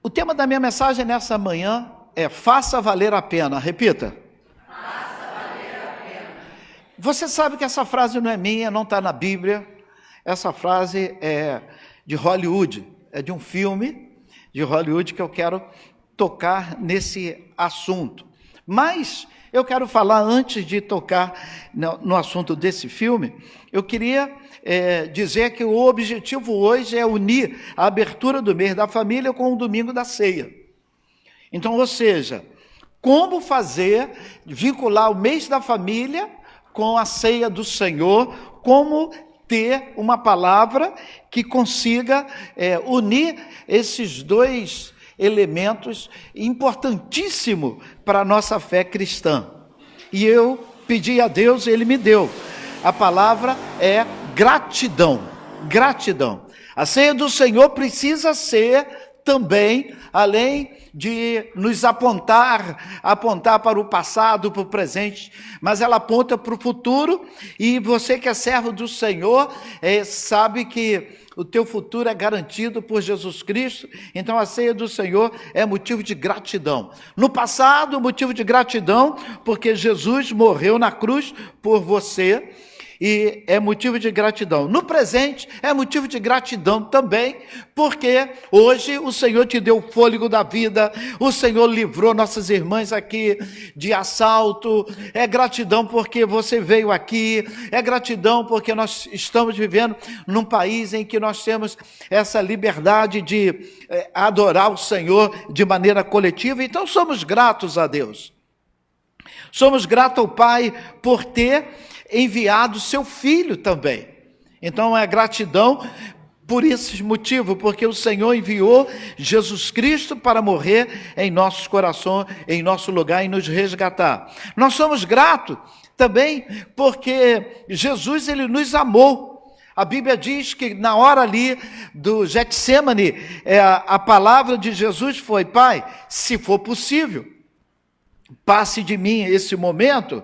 O tema da minha mensagem nessa manhã é faça valer a pena. Repita. Faça valer a pena. Você sabe que essa frase não é minha, não está na Bíblia. Essa frase é de Hollywood, é de um filme de Hollywood que eu quero tocar nesse assunto. Mas eu quero falar, antes de tocar no assunto desse filme, eu queria dizer que o objetivo hoje é unir a abertura do mês da família com o domingo da ceia. Então, ou seja, como vincular o mês da família com a ceia do Senhor, como ter uma palavra que consiga unir esses dois elementos importantíssimos para a nossa fé cristã. E eu pedi a Deus, Ele me deu. A palavra é gratidão. Gratidão. A ceia do Senhor precisa ser também, além de nos apontar para o passado, para o presente, mas ela aponta para o futuro, e você que é servo do Senhor, sabe que o teu futuro é garantido por Jesus Cristo. Então a ceia do Senhor é motivo de gratidão. No passado, motivo de gratidão, porque Jesus morreu na cruz por você, e é motivo de gratidão. No presente, é motivo de gratidão também, porque hoje o Senhor te deu o fôlego da vida, o Senhor livrou nossas irmãs aqui de assalto, é gratidão porque você veio aqui, é gratidão porque nós estamos vivendo num país em que nós temos essa liberdade de adorar o Senhor de maneira coletiva. Então somos gratos a Deus. Somos gratos ao Pai por ter enviado seu Filho também. Então é gratidão por esse motivo, porque o Senhor enviou Jesus Cristo para morrer em nossos corações, em nosso lugar, e nos resgatar. Nós somos gratos também porque Jesus, Ele nos amou. A Bíblia diz que na hora ali do Getsêmani, a palavra de Jesus foi: Pai, se for possível, passe de mim esse momento,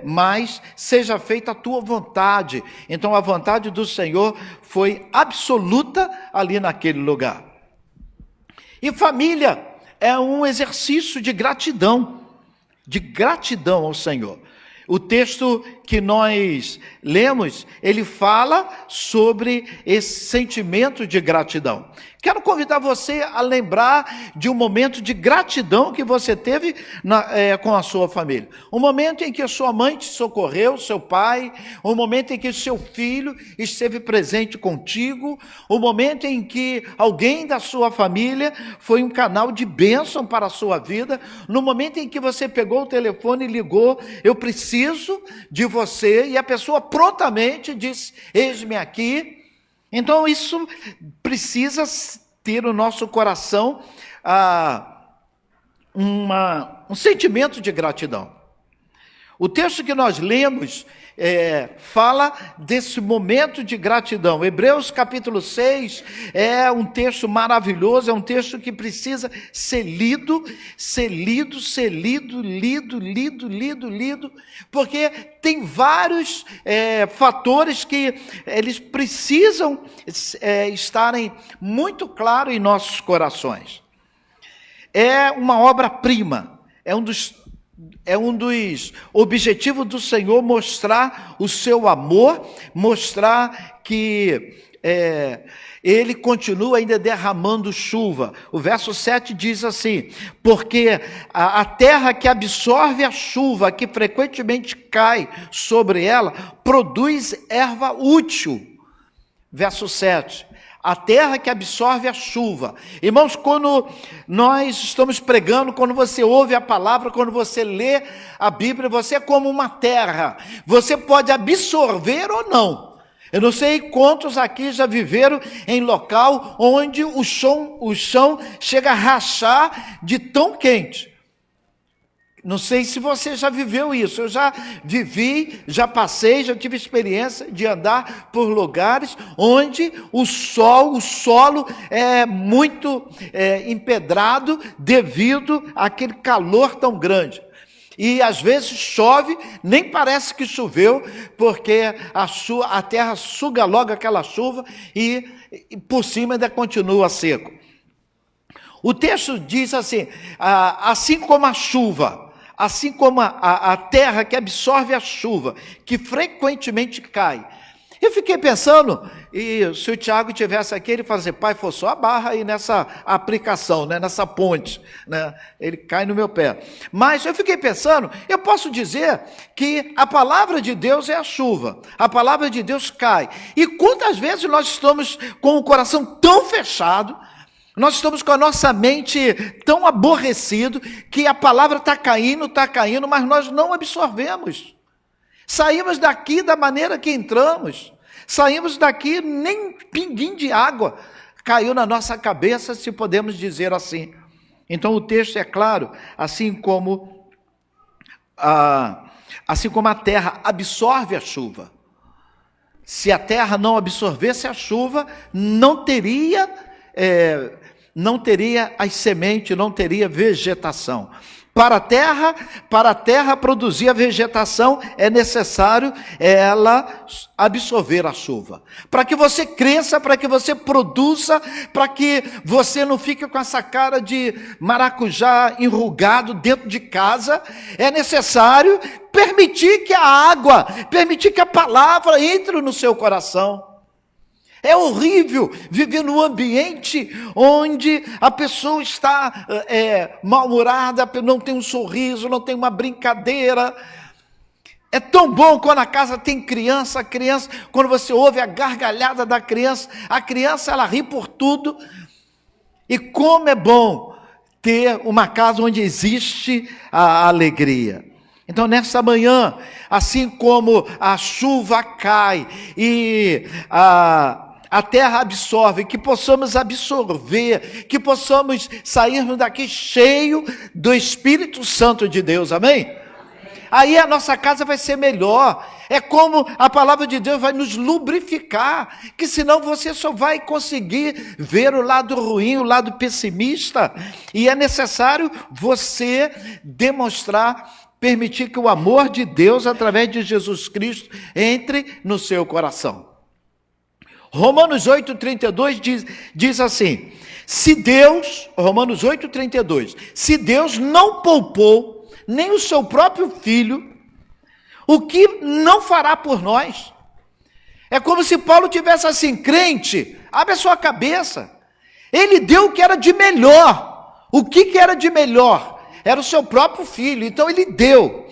mas seja feita a tua vontade. Então a vontade do Senhor foi absoluta ali naquele lugar. E família é um exercício de gratidão ao Senhor. O texto que nós lemos, ele fala sobre esse sentimento de gratidão. Quero convidar você a lembrar de um momento de gratidão que você teve com a sua família. Um momento em que a sua mãe te socorreu, seu pai, um momento em que o seu filho esteve presente contigo, um momento em que alguém da sua família foi um canal de bênção para a sua vida, no momento em que você pegou o telefone e ligou: eu preciso de você, e a pessoa prontamente disse: eis-me aqui. Então isso precisa ter no nosso coração um sentimento de gratidão. O texto que nós lemos fala desse momento de gratidão. Hebreus capítulo 6 é um texto maravilhoso, é um texto que precisa ser lido, porque tem vários fatores que eles precisam estarem muito claros em nossos corações. É uma obra-prima, é um dos objetivos do Senhor mostrar o seu amor, mostrar que Ele continua ainda derramando chuva. O verso 7 diz assim: porque a terra que absorve a chuva, que frequentemente cai sobre ela, produz erva útil. Verso 7. A terra que absorve a chuva. Irmãos, quando nós estamos pregando, quando você ouve a palavra, quando você lê a Bíblia, você é como uma terra. Você pode absorver ou não. Eu não sei quantos aqui já viveram em local onde o chão chega a rachar de tão quente. Não sei se você já viveu isso. Eu já vivi, já passei, já tive experiência de andar por lugares onde o solo é muito empedrado devido àquele calor tão grande. E às vezes chove, nem parece que choveu, porque a terra suga logo aquela chuva e por cima ainda continua seco. O texto diz assim, assim como a chuva, assim como a terra que absorve a chuva, que frequentemente cai. Eu fiquei pensando, e se o Tiago tivesse aqui, ele falaria assim, pai, forçou a barra aí nessa aplicação, né, nessa ponte, né, ele cai no meu pé. Mas eu fiquei pensando, eu posso dizer que a palavra de Deus é a chuva, a palavra de Deus cai. E quantas vezes nós estamos com o coração tão fechado, nós estamos com a nossa mente tão aborrecido, que a palavra está caindo, mas nós não absorvemos. Saímos daqui da maneira que entramos, saímos daqui, nem pinguim de água caiu na nossa cabeça, se podemos dizer assim. Então o texto é claro, assim como a terra absorve a chuva. Se a terra não absorvesse a chuva, não teria as sementes, não teria vegetação. Para a terra produzir a vegetação, é necessário ela absorver a chuva. Para que você cresça, para que você produza, para que você não fique com essa cara de maracujá enrugado dentro de casa, é necessário permitir que a água, permitir que a palavra entre no seu coração. É horrível viver num ambiente onde a pessoa está mal-humorada, não tem um sorriso, não tem uma brincadeira. É tão bom quando a casa tem criança, quando você ouve a gargalhada da criança, a criança ela ri por tudo. E como é bom ter uma casa onde existe a alegria. Então, nessa manhã, assim como a chuva cai e a terra absorve, que possamos absorver, que possamos sairmos daqui cheio do Espírito Santo de Deus, amém? Aí a nossa casa vai ser melhor, é como a palavra de Deus vai nos lubrificar, que senão você só vai conseguir ver o lado ruim, o lado pessimista, e é necessário você permitir que o amor de Deus, através de Jesus Cristo, entre no seu coração. Romanos 8,32 diz assim, Romanos 8,32, se Deus não poupou nem o seu próprio filho, o que não fará por nós? É como se Paulo tivesse assim, crente, abre a sua cabeça, ele deu o que era de melhor. O que era de melhor? Era o seu próprio filho, então ele deu.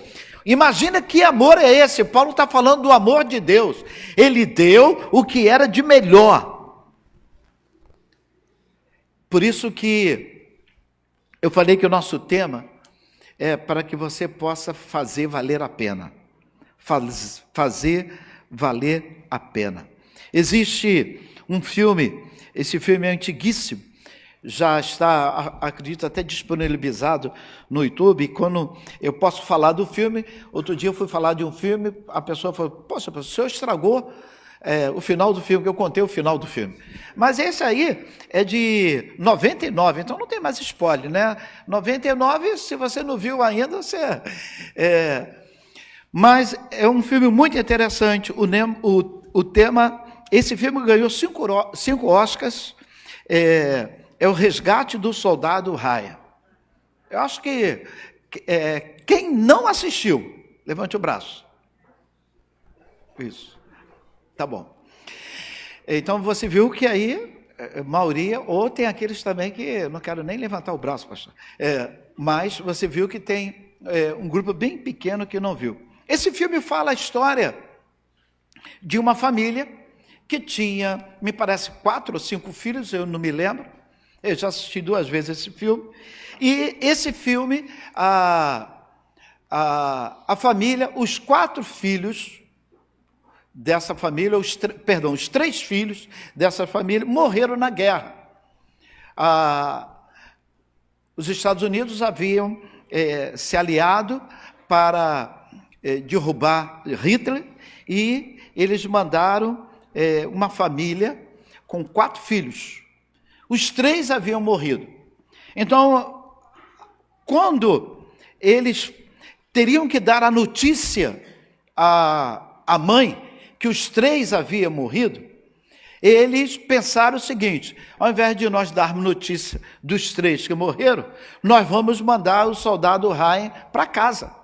Imagina que amor é esse, Paulo está falando do amor de Deus, ele deu o que era de melhor. Por isso que eu falei que o nosso tema é para que você possa fazer valer a pena, fazer valer a pena. Existe um filme, esse filme é antiguíssimo, já está, acredito, até disponibilizado no YouTube. Quando eu posso falar do filme, outro dia eu fui falar de um filme, a pessoa falou, poxa, o senhor estragou o final do filme, que eu contei o final do filme. Mas esse aí é de 99, então não tem mais spoiler, né? 99, se você não viu ainda, você... Mas é um filme muito interessante, o tema, esse filme ganhou 5 Oscars, é o Resgate do Soldado Ryan. Eu acho que quem não assistiu, levante o braço. Isso. Tá bom. Então você viu que aí, maioria, ou tem aqueles também que não quero nem levantar o braço, pastor. Mas você viu que tem um grupo bem pequeno que não viu. Esse filme fala a história de uma família que tinha, me parece, 4 ou 5 filhos, eu não me lembro. Eu já assisti 2 vezes esse filme. E esse filme, a família, os 4 filhos dessa família, os 3 filhos dessa família morreram na guerra. Os Estados Unidos haviam se aliado para derrubar Hitler e eles mandaram uma família com 4 filhos. Os 3 haviam morrido. Então, quando eles teriam que dar a notícia à mãe que os 3 haviam morrido, eles pensaram o seguinte: ao invés de nós darmos notícia dos 3 que morreram, nós vamos mandar o soldado Ryan para casa.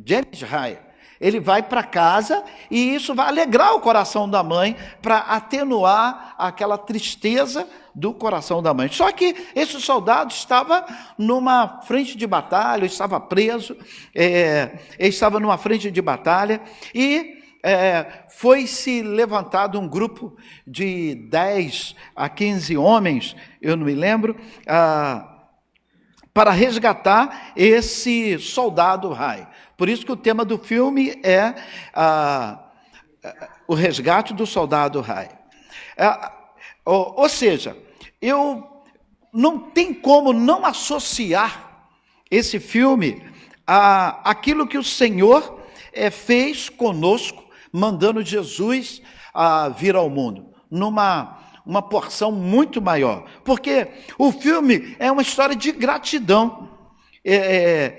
James Ryan. Ele vai para casa e isso vai alegrar o coração da mãe, para atenuar aquela tristeza do coração da mãe. Só que esse soldado estava numa frente de batalha, estava preso, ele estava numa frente de batalha e foi-se levantado um grupo de 10 a 15 homens, eu não me lembro, para resgatar esse soldado Rai. Por isso que o tema do filme é o resgate do soldado Rai. Ou seja, eu não tem como não associar esse filme àquilo que o Senhor fez conosco, mandando Jesus vir ao mundo, uma porção muito maior. Porque o filme é uma história de gratidão.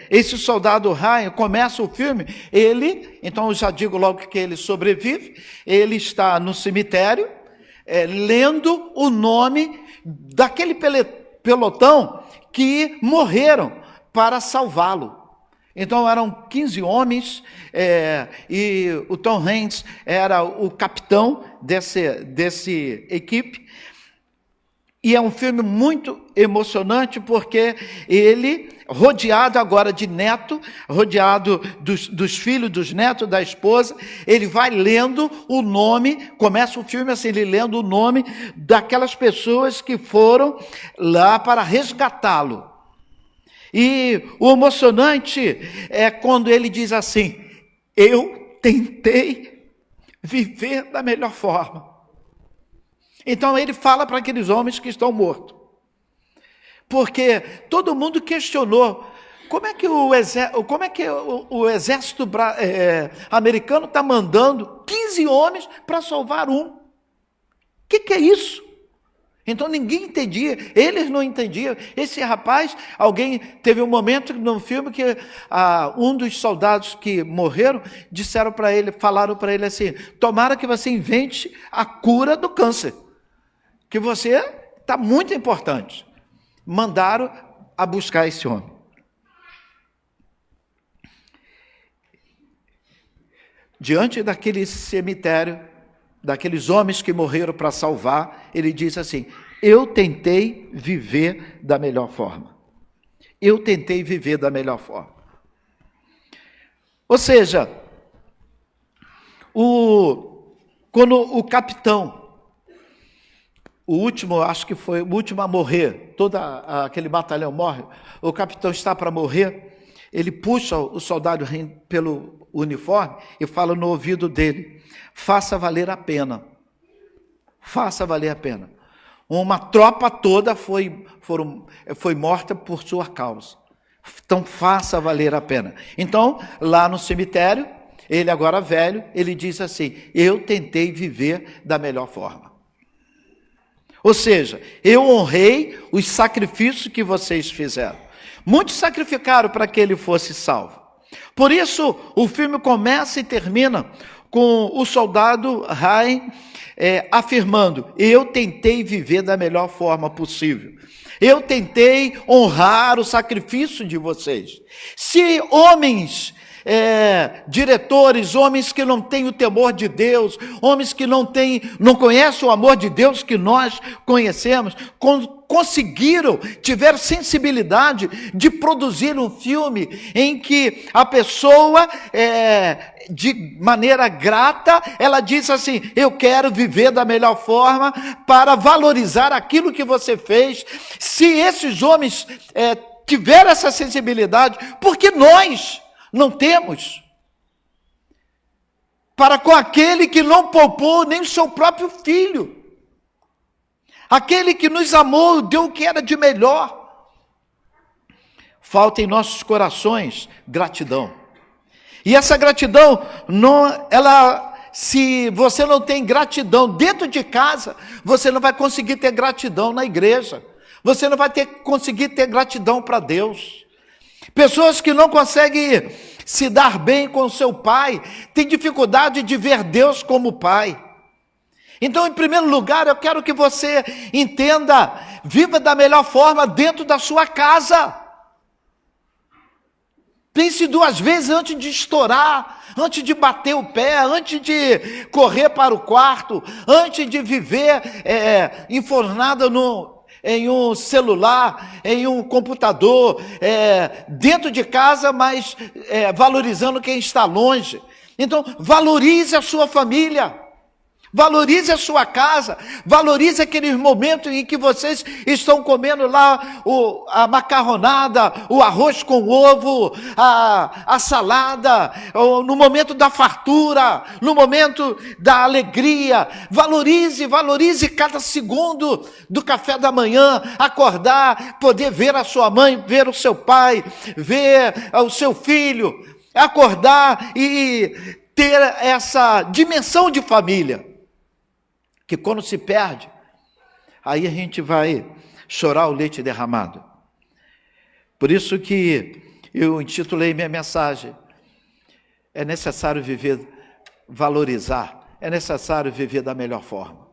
Esse soldado Ryan começa o filme, então eu já digo logo que ele sobrevive, ele está no cemitério, lendo o nome daquele pelotão que morreram para salvá-lo. Então eram 15 homens, e o Tom Hanks era o capitão desse equipe. E é um filme muito emocionante, porque ele, rodeado agora de neto, rodeado dos filhos, dos netos, da esposa, ele vai lendo o nome, começa o filme assim, ele lendo o nome daquelas pessoas que foram lá para resgatá-lo. E o emocionante é quando ele diz assim: eu tentei viver da melhor forma. Então ele fala para aqueles homens que estão mortos. Porque todo mundo questionou, como é que o exército americano está mandando 15 homens para salvar um? O que é isso? Então ninguém entendia, eles não entendiam. Esse rapaz, teve um momento no filme que um dos soldados que morreram falaram para ele assim: tomara que você invente a cura do câncer, que você está muito importante. Mandaram a buscar esse homem. Diante daquele cemitério, daqueles homens que morreram para salvar, ele diz assim: eu tentei viver da melhor forma. Eu tentei viver da melhor forma. Ou seja, quando o capitão, o último, acho que foi o último a morrer, todo aquele batalhão morre, o capitão está para morrer, ele puxa o soldado pelo uniforme e fala no ouvido dele: faça valer a pena. Faça valer a pena. Uma tropa toda foi morta por sua causa. Então faça valer a pena. Então, lá no cemitério, ele agora velho, ele diz assim: eu tentei viver da melhor forma. Ou seja, eu honrei os sacrifícios que vocês fizeram. Muitos sacrificaram para que ele fosse salvo. Por isso, o filme começa e termina com o soldado Ryan afirmando: eu tentei viver da melhor forma possível. Eu tentei honrar o sacrifício de vocês. Se homens, diretores, homens que não têm o temor de Deus, homens que não conhecem o amor de Deus que nós conhecemos, tiveram sensibilidade de produzir um filme em que a pessoa, de maneira grata, ela diz assim: eu quero viver da melhor forma para valorizar aquilo que você fez. Se esses homens tiveram essa sensibilidade, por que nós não temos? Para com aquele que não poupou nem o seu próprio filho, aquele que nos amou, deu o que era de melhor. Falta em nossos corações gratidão. E essa gratidão, se você não tem gratidão dentro de casa, você não vai conseguir ter gratidão na igreja. Você não vai conseguir ter gratidão para Deus. Pessoas que não conseguem se dar bem com seu pai, têm dificuldade de ver Deus como pai. Então, em primeiro lugar, eu quero que você entenda, viva da melhor forma dentro da sua casa. Pense 2 vezes antes de estourar, antes de bater o pé, antes de correr para o quarto, antes de viver enfornada em um celular, em um computador, dentro de casa, mas valorizando quem está longe. Então, valorize a sua família. Valorize a sua casa, valorize aqueles momentos em que vocês estão comendo lá a macarronada, o arroz com ovo, a salada, no momento da fartura, no momento da alegria. Valorize cada segundo do café da manhã, acordar, poder ver a sua mãe, ver o seu pai, ver o seu filho, acordar e ter essa dimensão de família. Que quando se perde, aí a gente vai chorar o leite derramado. Por isso que eu intitulei minha mensagem, é necessário viver, valorizar, é necessário viver da melhor forma.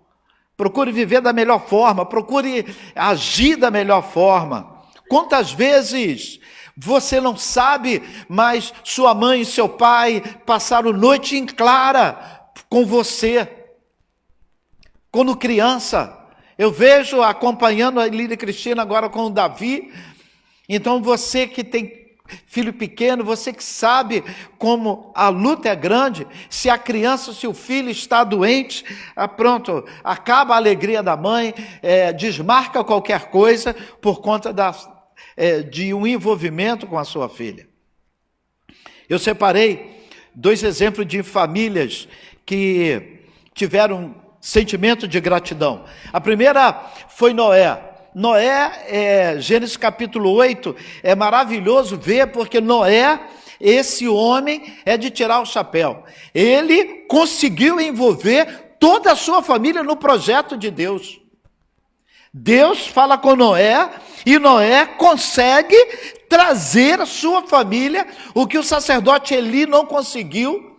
Procure viver da melhor forma, procure agir da melhor forma. Quantas vezes você não sabe, mas sua mãe e seu pai passaram noite em clara com você. Quando criança, eu vejo acompanhando a Lídia Cristina agora com o Davi. Então você que tem filho pequeno, você que sabe como a luta é grande, se a criança, se o filho está doente, pronto, acaba a alegria da mãe, desmarca qualquer coisa por conta de um envolvimento com a sua filha. Eu separei 2 exemplos de famílias que tiveram sentimento de gratidão. A primeira foi Noé. Noé, Gênesis capítulo 8, é maravilhoso ver, porque Noé, esse homem, é de tirar o chapéu. Ele conseguiu envolver toda a sua família no projeto de Deus. Deus fala com Noé, e Noé consegue trazer a sua família, o que o sacerdote Eli não conseguiu,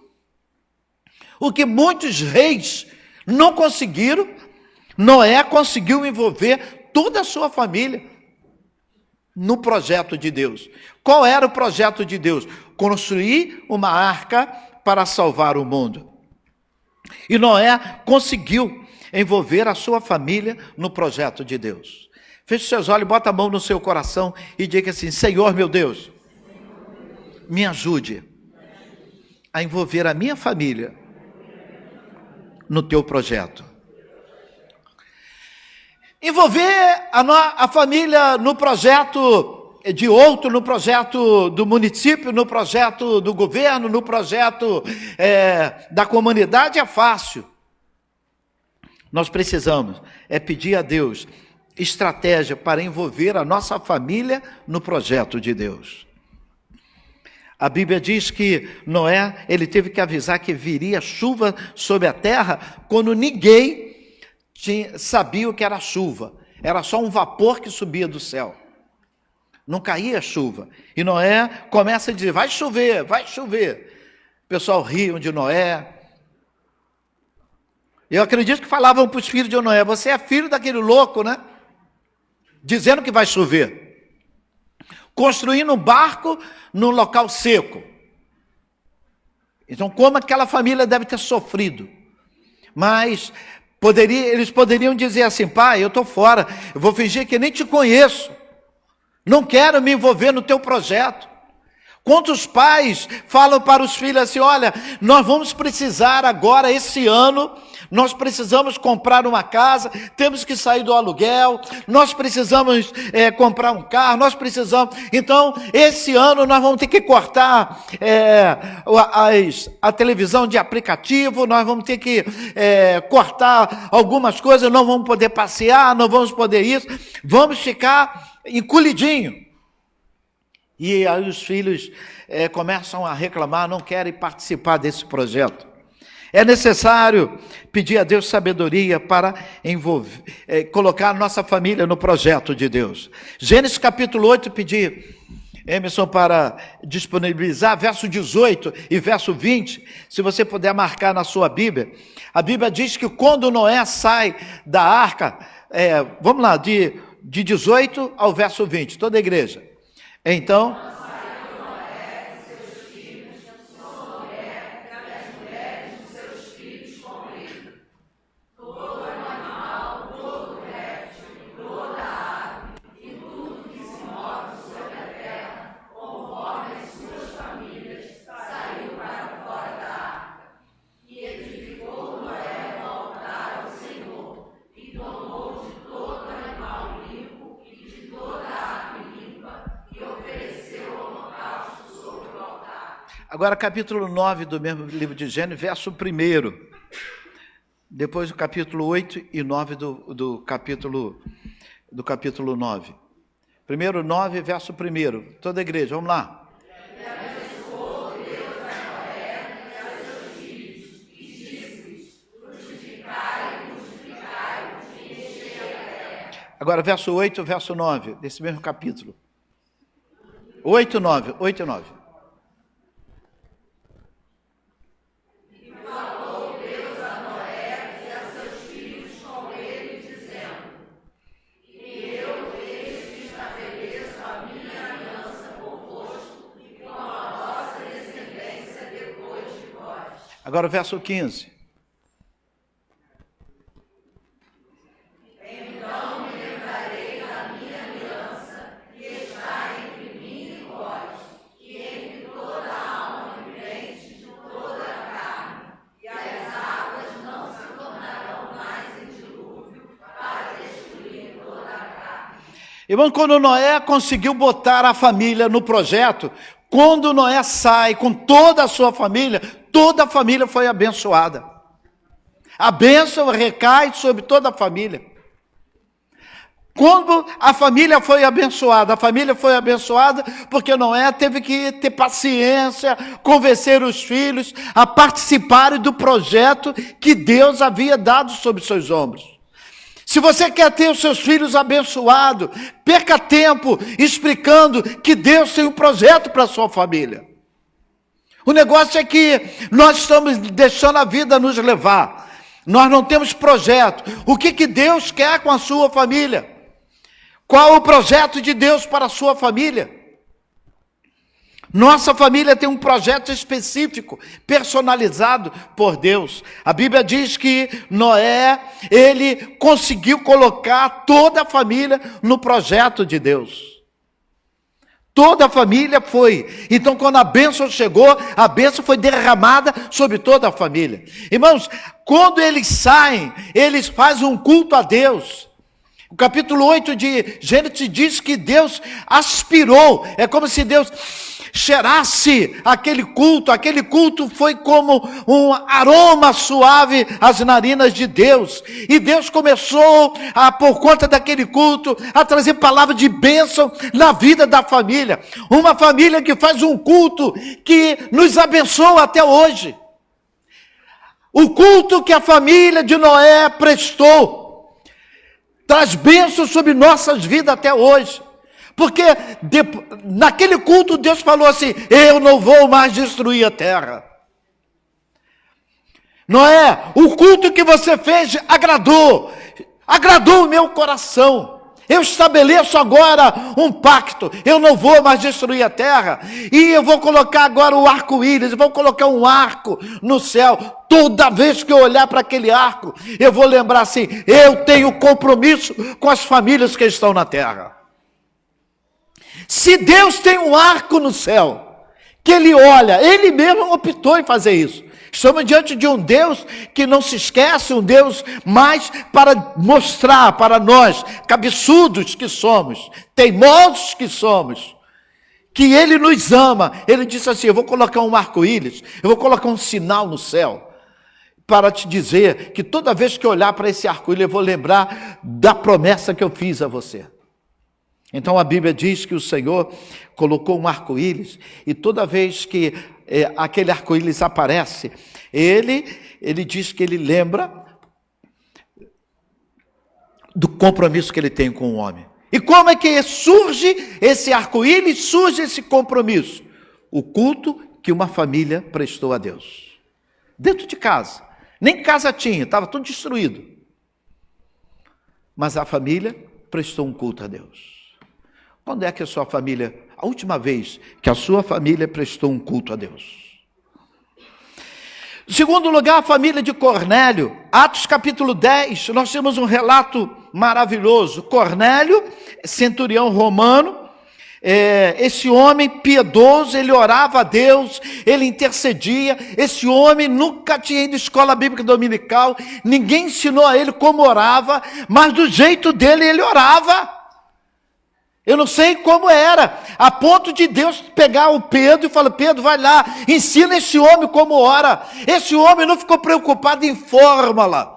o que muitos reis não conseguiram. Noé conseguiu envolver toda a sua família no projeto de Deus. Qual era o projeto de Deus? Construir uma arca para salvar o mundo. E Noé conseguiu envolver a sua família no projeto de Deus. Feche seus olhos, bota a mão no seu coração e diga assim: Senhor meu Deus, me ajude a envolver a minha família no teu projeto. Envolver a família no projeto de outro, no projeto do município, no projeto do governo, no projeto da comunidade é fácil. Nós precisamos pedir a Deus estratégia para envolver a nossa família no projeto de Deus. A Bíblia diz que Noé, ele teve que avisar que viria chuva sobre a terra quando ninguém sabia o que era chuva. Era só um vapor que subia do céu. Não caía chuva. E Noé começa a dizer: vai chover, vai chover. O pessoal riam de Noé. Eu acredito que falavam para os filhos de Noé: você é filho daquele louco, né? Dizendo que vai chover. Construindo um barco num local seco. Então, como aquela família deve ter sofrido. Mas eles poderiam dizer assim: pai, eu estou fora, eu vou fingir que nem te conheço. Não quero me envolver no teu projeto. Quantos pais falam para os filhos assim: olha, nós vamos precisar agora, esse ano, nós precisamos comprar uma casa, temos que sair do aluguel, nós precisamos comprar um carro, nós precisamos... Então, esse ano nós vamos ter que cortar a televisão de aplicativo, nós vamos ter que cortar algumas coisas, não vamos poder passear, não vamos poder isso, vamos ficar encolhidinho. E aí os filhos começam a reclamar, não querem participar desse projeto. É necessário pedir a Deus sabedoria para colocar a nossa família no projeto de Deus. Gênesis capítulo 8, pedir Emerson, para disponibilizar, verso 18 e verso 20, se você puder marcar na sua Bíblia. A Bíblia diz que quando Noé sai da arca, vamos lá, de 18 ao verso 20, toda a igreja. Então... Agora, capítulo 9 do mesmo livro de Gênesis, verso 1. Depois do capítulo 8 e 9 do capítulo 9. Primeiro 9, verso 1. Toda a igreja, vamos lá. Agora, verso 8 e verso 9, desse mesmo capítulo. 8 e 9. Agora o verso 15. Então me lembrarei da minha aliança, que está entre mim e vós, e entre toda a alma vivente de toda a carne, e as águas não se tornarão mais em dilúvio para destruir toda a carne. Irmão, quando Noé conseguiu botar a família no projeto, quando Noé sai com toda a sua família, toda a família foi abençoada. A bênção recai sobre toda a família. Quando a família foi abençoada porque Noé teve que ter paciência, convencer os filhos a participarem do projeto que Deus havia dado sobre seus ombros. Se você quer ter os seus filhos abençoados, perca tempo explicando que Deus tem um projeto para a sua família. O negócio é que nós estamos deixando a vida nos levar. Nós não temos projeto. O que Deus quer com a sua família? Qual o projeto de Deus para a sua família? Nossa família tem um projeto específico, personalizado por Deus. A Bíblia diz que Noé, ele conseguiu colocar toda a família no projeto de Deus. Toda a família foi. Então, quando a bênção chegou, a bênção foi derramada sobre toda a família. Irmãos, quando eles saem, eles fazem um culto a Deus. O capítulo 8 de Gênesis diz que Deus aspirou. É como se Deus cheirasse aquele culto foi como um aroma suave às narinas de Deus, e Deus começou, por conta daquele culto, a trazer palavra de bênção na vida da família, uma família que faz um culto que nos abençoa até hoje, o culto que a família de Noé prestou, traz bênçãos sobre nossas vidas até hoje. Porque naquele culto Deus falou assim: eu não vou mais destruir a terra. Noé, o culto que você fez agradou o meu coração. Eu estabeleço agora um pacto, eu não vou mais destruir a terra, e eu vou colocar agora o arco-íris, eu vou colocar um arco no céu. Toda vez que eu olhar para aquele arco, eu vou lembrar assim: eu tenho compromisso com as famílias que estão na terra. Se Deus tem um arco no céu, que Ele olha, Ele mesmo optou em fazer isso. Estamos diante de um Deus que não se esquece, um Deus mais para mostrar para nós, cabeçudos que somos, teimosos que somos, que Ele nos ama. Ele disse assim: eu vou colocar um arco-íris, eu vou colocar um sinal no céu, para te dizer que toda vez que eu olhar para esse arco-íris, eu vou lembrar da promessa que eu fiz a você. Então a Bíblia diz que o Senhor colocou um arco-íris, e toda vez que aquele arco-íris aparece, ele diz que ele lembra do compromisso que ele tem com o homem. E como é que surge esse arco-íris, surge esse compromisso? O culto que uma família prestou a Deus. Dentro de casa. Nem casa tinha, estava tudo destruído. Mas a família prestou um culto a Deus. Quando é que a sua família, a última vez que a sua família prestou um culto a Deus? Em segundo lugar, a família de Cornélio. Atos capítulo 10, nós temos um relato maravilhoso. Cornélio, centurião romano, esse homem piedoso, ele orava a Deus, ele intercedia. Esse homem nunca tinha ido à escola bíblica dominical, ninguém ensinou a ele como orava, mas do jeito dele ele orava. Eu não sei como era, a ponto de Deus pegar o Pedro e falar: Pedro, vai lá, ensina esse homem como ora. Esse homem não ficou preocupado em fórmula.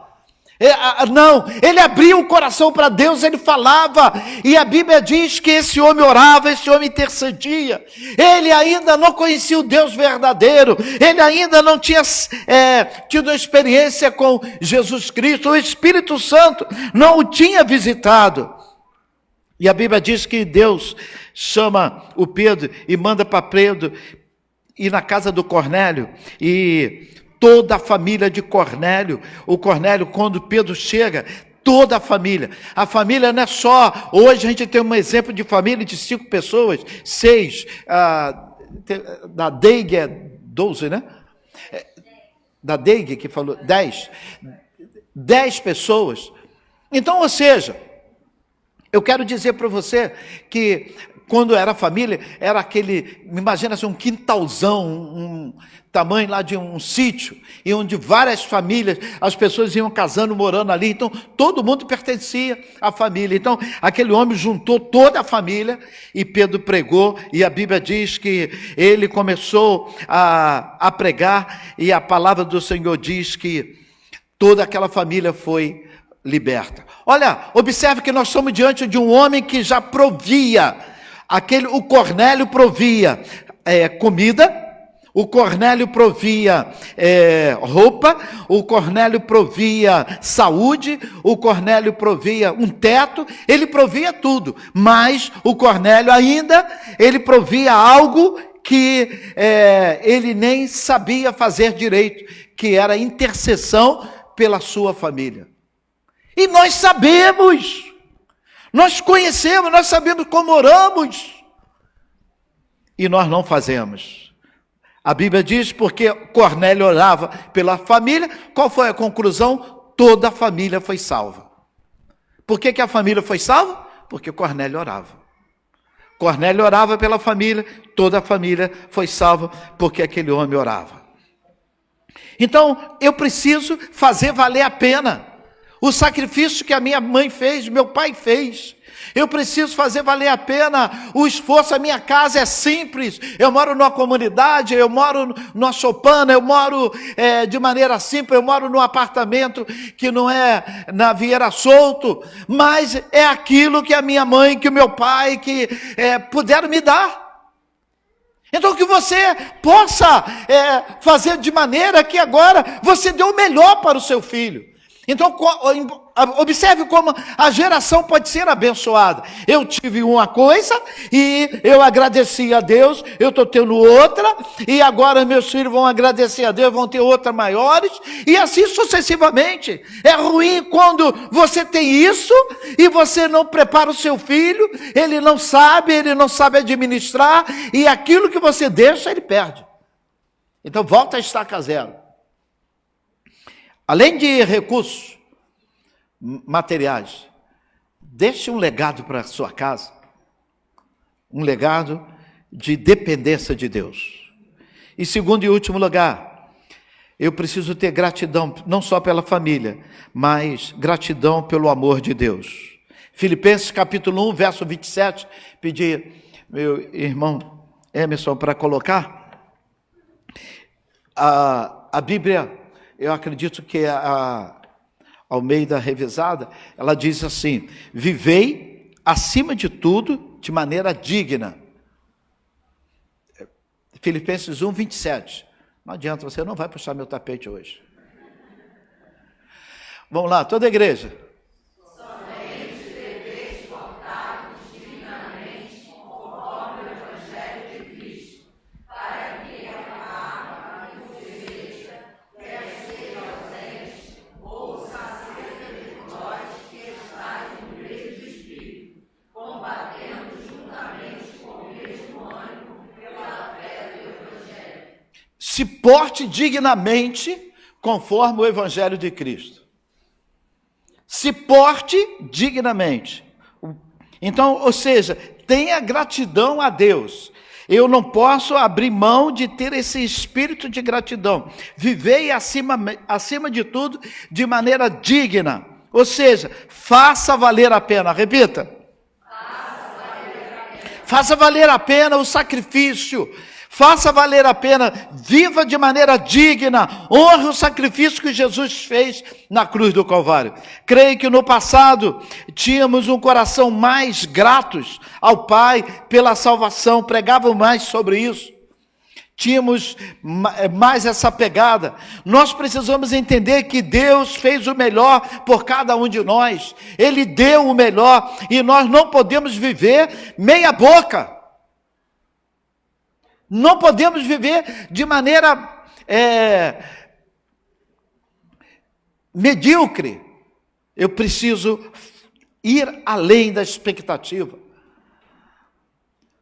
Não, ele abria o coração para Deus, ele falava, e a Bíblia diz que esse homem orava, esse homem intercedia. Ele ainda não conhecia o Deus verdadeiro, ele ainda não tinha tido experiência com Jesus Cristo, o Espírito Santo não o tinha visitado. E a Bíblia diz que Deus chama o Pedro e manda para Pedro ir na casa do Cornélio, e toda a família de Cornélio, o Cornélio, quando Pedro chega, toda a família não é só, hoje a gente tem um exemplo de família de 5 pessoas, 6, da Deig é 12, né? Da Deig que falou, 10 pessoas. Então, ou seja, eu quero dizer para você que quando era família, era aquele, imagina assim, um quintalzão, um tamanho lá de um sítio, e onde várias famílias, as pessoas iam casando, morando ali, então todo mundo pertencia à família. Então aquele homem juntou toda a família e Pedro pregou, e a Bíblia diz que ele começou a pregar, e a palavra do Senhor diz que toda aquela família foi liberta. Olha, observe que nós estamos diante de um homem que já provia, o Cornélio provia comida, o Cornélio provia roupa, o Cornélio provia saúde, o Cornélio provia um teto, ele provia tudo, mas o Cornélio ainda, ele provia algo que ele nem sabia fazer direito, que era intercessão pela sua família. E nós sabemos, nós conhecemos, nós sabemos como oramos, e nós não fazemos. A Bíblia diz porque Cornélio orava pela família. Qual foi a conclusão? Toda a família foi salva. Por que a família foi salva? Porque Cornélio orava. Cornélio orava pela família, toda a família foi salva porque aquele homem orava. Então, eu preciso fazer valer a pena o sacrifício que a minha mãe fez, meu pai fez. Eu preciso fazer valer a pena o esforço. A minha casa é simples, eu moro numa comunidade, eu moro numa choupana, eu moro de maneira simples, eu moro num apartamento que não é na Vieira Solto, mas é aquilo que a minha mãe, que o meu pai, que puderam me dar. Então que você possa fazer de maneira que agora você dê o melhor para o seu filho. Então, observe como a geração pode ser abençoada. Eu tive uma coisa e eu agradeci a Deus, eu estou tendo outra, e agora meus filhos vão agradecer a Deus, vão ter outras maiores, e assim sucessivamente. É ruim quando você tem isso e você não prepara o seu filho, ele não sabe administrar, e aquilo que você deixa, ele perde. Então, volta a estaca zero. Além de recursos materiais, deixe um legado para a sua casa, um legado de dependência de Deus. E segundo e último lugar, eu preciso ter gratidão, não só pela família, mas gratidão pelo amor de Deus. Filipenses capítulo 1, verso 27, pedi meu irmão Emerson para colocar. A Bíblia, eu acredito que a Almeida Revisada, ela diz assim: vivei acima de tudo de maneira digna. Filipenses 1, 27. Não adianta, você não vai puxar meu tapete hoje. Vamos lá, toda a igreja. Somente deveis portar se porte dignamente conforme o Evangelho de Cristo. Se porte dignamente. Então, ou seja, tenha gratidão a Deus. Eu não posso abrir mão de ter esse espírito de gratidão. Viver acima de tudo de maneira digna. Ou seja, faça valer a pena. Repita. Faça valer a pena o sacrifício. Faça valer a pena, viva de maneira digna, honre o sacrifício que Jesus fez na cruz do Calvário. Creio que no passado tínhamos um coração mais gratos ao Pai pela salvação, pregavam mais sobre isso. Tínhamos mais essa pegada. Nós precisamos entender que Deus fez o melhor por cada um de nós. Ele deu o melhor e nós não podemos viver meia boca. Não podemos viver de maneira medíocre. Eu preciso ir além da expectativa.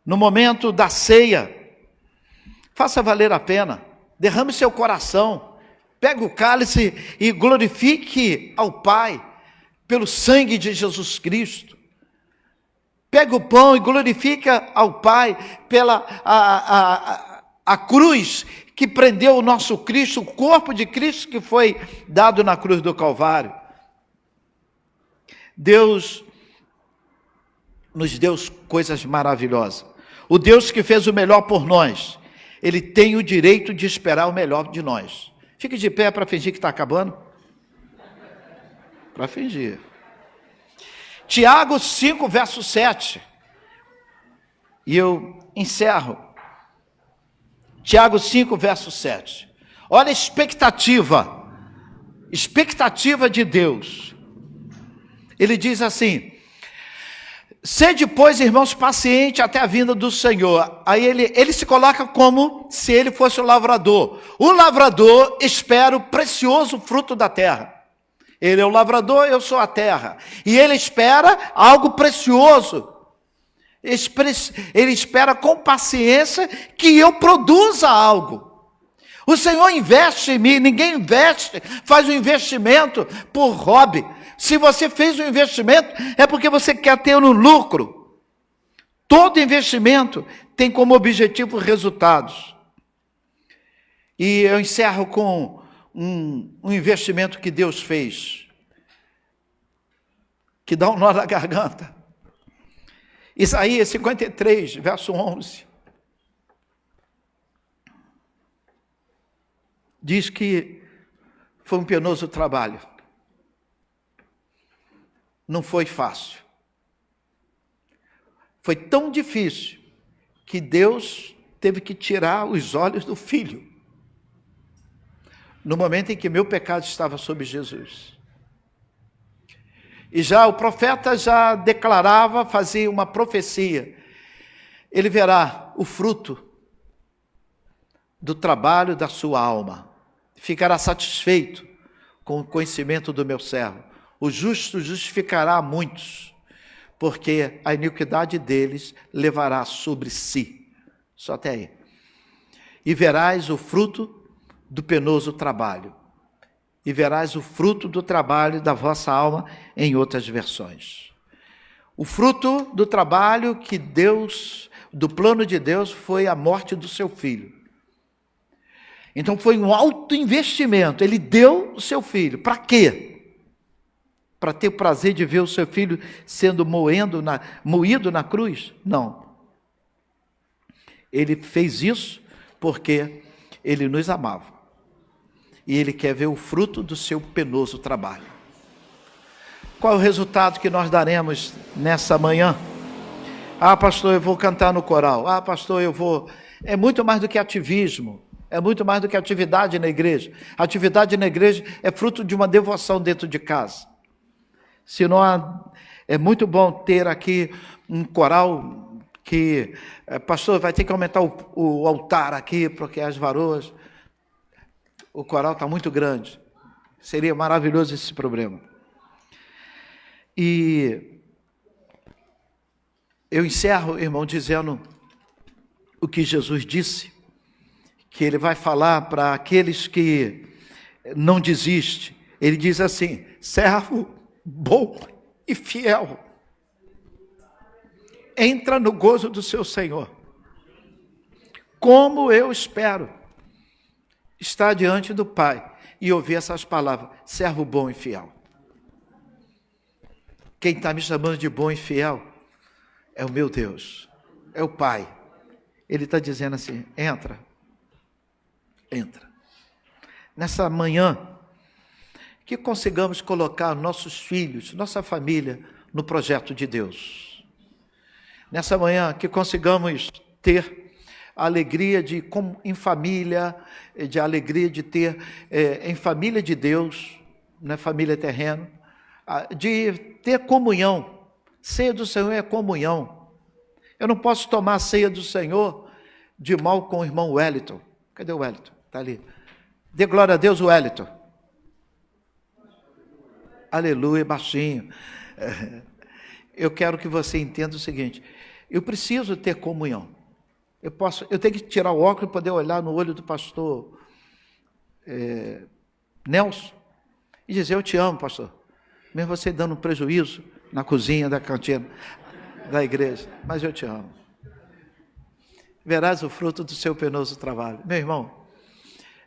No momento da ceia, faça valer a pena. Derrame seu coração. Pegue o cálice e glorifique ao Pai pelo sangue de Jesus Cristo. Pega o pão e glorifica ao Pai pela a cruz que prendeu o nosso Cristo, o corpo de Cristo que foi dado na cruz do Calvário. Deus nos deu coisas maravilhosas. O Deus que fez o melhor por nós, Ele tem o direito de esperar o melhor de nós. Fique de pé para fingir que está acabando. Para fingir. Tiago 5, verso 7. E eu encerro. Tiago 5, verso 7. Olha a expectativa. Expectativa de Deus. Ele diz assim: sede, pois, irmãos, paciente até a vinda do Senhor. Aí ele se coloca como se ele fosse o lavrador. O lavrador espera o precioso fruto da terra. Ele é o lavrador, eu sou a terra. E ele espera algo precioso. Ele espera com paciência que eu produza algo. O Senhor investe em mim, ninguém investe, faz um investimento por hobby. Se você fez um investimento, é porque você quer ter um lucro. Todo investimento tem como objetivo resultados. E eu encerro com um investimento que Deus fez, que dá um nó na garganta. Isaías 53, verso 11. Diz que foi um penoso trabalho. Não foi fácil. Foi tão difícil que Deus teve que tirar os olhos do filho. No momento em que meu pecado estava sobre Jesus. E já o profeta já declarava, fazia uma profecia. Ele verá o fruto do trabalho da sua alma. Ficará satisfeito com o conhecimento do meu servo. O justo justificará a muitos, porque a iniquidade deles levará sobre si. Só até aí. E verás o fruto do penoso trabalho. E verás o fruto do trabalho da vossa alma, em outras versões. O fruto do trabalho que Deus, do plano de Deus, foi a morte do seu filho. Então foi um alto investimento. Ele deu o seu filho. Para quê? Para ter o prazer de ver o seu filho sendo moído na cruz? Não. Ele fez isso porque ele nos amava. E Ele quer ver o fruto do seu penoso trabalho. Qual é o resultado que nós daremos nessa manhã? Ah, pastor, eu vou cantar no coral. Ah, pastor, eu vou... É muito mais do que ativismo. É muito mais do que atividade na igreja. Atividade na igreja é fruto de uma devoção dentro de casa. Senão, é muito bom ter aqui um coral que... pastor, vai ter que aumentar o altar aqui, porque as varoas... O coral está muito grande. Seria maravilhoso esse problema. E eu encerro, irmão, dizendo o que Jesus disse, que ele vai falar para aqueles que não desistem. Ele diz assim: servo bom e fiel, entra no gozo do seu Senhor. Como eu espero estar diante do Pai e ouvir essas palavras: servo bom e fiel. Quem está me chamando de bom e fiel é o meu Deus, é o Pai. Ele está dizendo assim: entra, entra. Nessa manhã, que consigamos colocar nossos filhos, nossa família, no projeto de Deus. Nessa manhã, que consigamos ter a alegria de, em família, de alegria de ter em família de Deus, não é família terrena, de ter comunhão. Ceia do Senhor é comunhão. Eu não posso tomar a ceia do Senhor de mal com o irmão Wellington. Cadê o Wellington? Está ali. Dê glória a Deus, Wellington. Aleluia, baixinho. Eu quero que você entenda o seguinte: eu preciso ter comunhão. Eu tenho que tirar o óculos e poder olhar no olho do pastor Nelson e dizer: eu te amo, pastor. Mesmo você dando um prejuízo na cozinha da cantina da igreja, mas eu te amo. Verás o fruto do seu penoso trabalho. Meu irmão,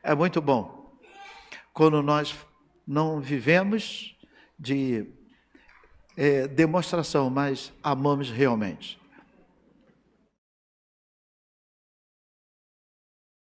é muito bom quando nós não vivemos de demonstração, mas amamos realmente.